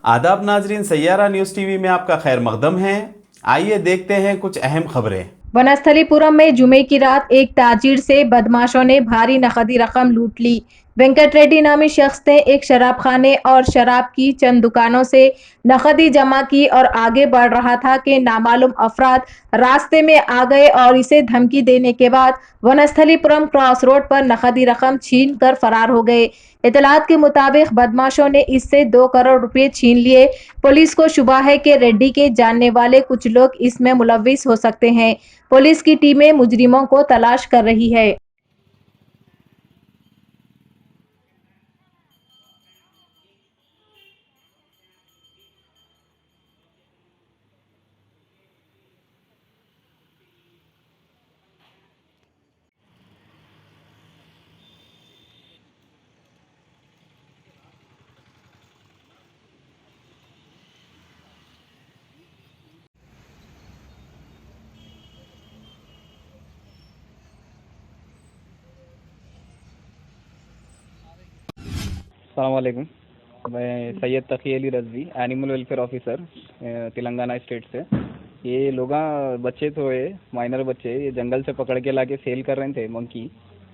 आदाब नाजरीन, Saiyaara news TV में आपका खैर मकदम है। आइए देखते हैं कुछ अहम खबरें। वनस्थलीपुरम में जुमे की रात एक ताजिर से बदमाशों ने भारी नकदी रकम लूट ली। वेंकट रेड्डी नामी शख्स ने एक शराब खाने और शराब की चंद दुकानों से नकदी जमा की और आगे बढ़ रहा था कि नामालूम अफराद रास्ते में आ गए और इसे धमकी देने के बाद वनस्थलीपुरम क्रॉस रोड पर नकदी रकम छीन कर फरार हो गए। इतलात के मुताबिक बदमाशों ने इससे 2 करोड़ रुपए छीन लिए। पुलिस को शुबा है कि रेड्डी के जानने वाले कुछ लोग इसमें मुलविस हो सकते हैं। पुलिस की टीमें मुजरिमों को तलाश कर रही है। अस्सलामुअलैकुम। मैं Syed Taqi Ali Rizvi, animal welfare officer, Telangana state से। ये लोग बच्चे तो है, माइनर बच्चे, ये जंगल से पकड़ के लाके सेल कर रहे थे। मंकी,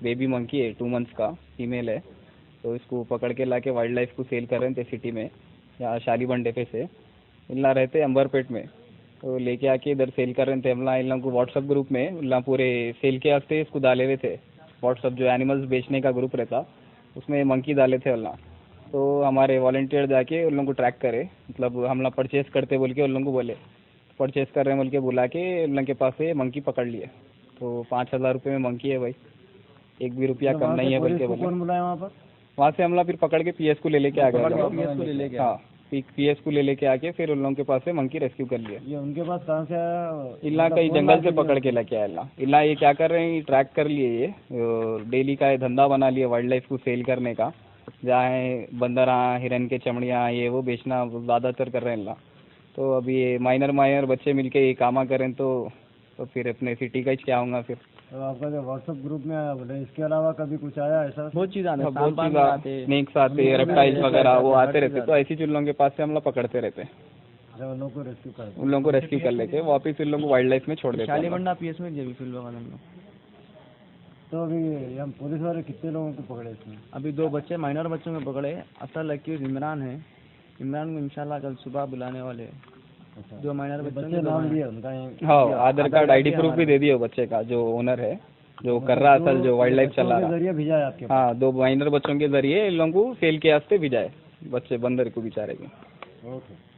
बेबी मंकी है, 2 मंथ्स का, फीमेल है। तो इसको पकड़ के लाके वाइल्ड लाइफ को सेल कर रहे थे सिटी में, यहाँ शाली बंडे पे से। इल्ला रहते अंबरपेट में, तो लेके आके इधर सेल कर रहे थे। हमला इन लोगों को व्हाट्सअप ग्रुप में इल्ला पूरे सेल के वास्ते इसको डाले हुए थे। व्हाट्सअप जो एनिमल्स बेचने का ग्रुप रहता, उसमें मंकी डाले थे अल्लाह। तो हमारे वॉलंटियर जाके उन लोगों को ट्रैक करे, मतलब हम लोग परचेस करते बोल के उन लोगों को बोले, परचेस कर रहे हैं बोल के बुला के उन लोगों के पास से मंकी पकड़ लिए। तो 5,000 रुपये में मंकी है भाई, एक भी रुपया कम नहीं है बोल के बोले। कौन बुलाया वहाँ से हम लोग फिर पकड़ के पीएस को ले लेके आ गए। हाँ, पीएस को ले लेके आके फिर उन लोगों के पास से मंकी रेस्क्यू कर लिया। ये उनके पास कहाँ से आया? इल्ला कहीं जंगल से पकड़ के लेके आया। इल्ला ये क्या कर रहे हैं, ट्रैक कर लिए, ये डेली का ये धंधा बना लिया वाइल्ड लाइफ को सेल करने का। जहाँ बंदरा, हिरन के चमड़ियाँ, ये वो बेचना ज़्यादातर कर रहे हैं अल्लाह। तो अभी ये माइनर बच्चे मिलके ये कामा करें तो फिर अपने सिटी का ही क्या होगा फिर। तो आपका जो व्हाट्सएप ग्रुप में आया बोले, इसके अलावा कभी कुछ आया ऐसा? बहुत चीज़ स्नेक्स आते, रेप्टाइल्स वगैरह वो आते रहते। तो ऐसी चीज़ लोगों के पास से हम लोग पकड़ते रहते हैं। उन लोगों को रेस्क्यू कर उन लोगों को रेस्क्यू कर लेके वापस उन लोगों को वाइल्ड लाइफ में छोड़ देते हैं। पीएस में जब फिर लोग हम लोग। तो अभी हम पुलिस वाले कितने लोगों को पकड़े इसमें? अभी 2 बच्चे, माइनर बच्चों को पकड़े। असल एक्यूज इमरान है। इमरान को इंशाल्लाह कल सुबह बुलाने वाले हैं। अच्छा, जो माइनर बच्चे नाम दिए उनका? हाँ, आधार कार्ड आईडी प्रूफ भी दे दिए बच्चे का, जो ओनर है, जो कर रहा असल जो वाइल्ड लाइफ चला रहा। जरिए भेजा है आपके? हाँ, 2 माइनर बच्चों के जरिए इन लोगों को सेल के वास्ते भेजा है, बच्चे बंदर को बेचारे के। ओके।